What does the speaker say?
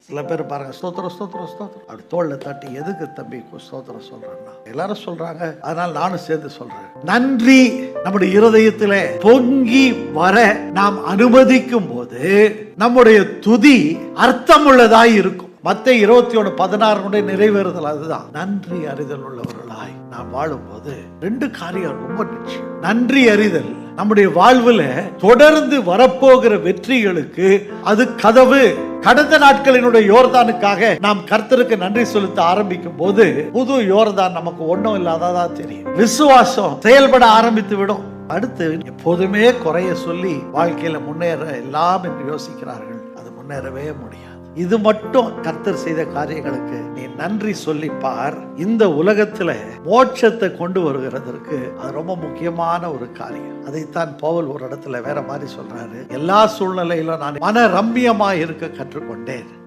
சில பேர் பாருங்க, ஸ்தோத்திரம் ஸ்தோத்திரம் ஸ்தோத்திரம் அப்படி தோல்ல தட்டி, எதுக்கு தம்பி ஸ்தோத்திரம் சொல்றேன்னா எல்லாரும் சொல்றாங்க, அதனால நானும் சேர்ந்து சொல்றேன். நன்றி நம்முடைய இருதயத்திலே பொங்கி வர நாம் அனுமதிக்கும் போது நம்முடைய துதி அர்த்தமுள்ளதாய் இருக்கும். மத்தேயு 21:16 நிறைவேறுதல் அதுதான். நன்றி அறிதல் உள்ளவர்களாய் நாம் வாழும்போது 2 காரியம் ரொம்ப நிச்சயம். நன்றி அறிதல் நம்முடைய வாழ்வுல தொடர்ந்து வரப்போகிற வெற்றிகளுக்கு அது கதவு. கடந்த நாட்களினுடைய யோர்தானுக்காக நாம் கர்த்தருக்கு நன்றி செலுத்த ஆரம்பிக்கும் போது புது யோர்தான் நமக்கு ஒன்றும் இல்லாததா தெரியும். விசுவாசம் செயல்பட ஆரம்பித்து விடும். அடுத்து எப்போதுமே குறைய சொல்லி வாழ்க்கையில முன்னேற எல்லாம் என்று யோசிக்கிறார்கள். அது முன்னேறவே முடியாது. இது மட்டும் கர்த்தர் செய்த காரியங்களுக்கு நீ நன்றி சொல்லிப்பார். இந்த உலகத்துல மோட்சத்தை கொண்டு வருகிறதற்கு அது ரொம்ப முக்கியமான ஒரு காரியம். அதைத்தான் பவுல் ஒரு இடத்துல வேற மாதிரி சொல்றாரு. எல்லா சூழ்நிலையிலும் நான் மன ரம்மியமா இருக்க கற்றுக்கொண்டேன்.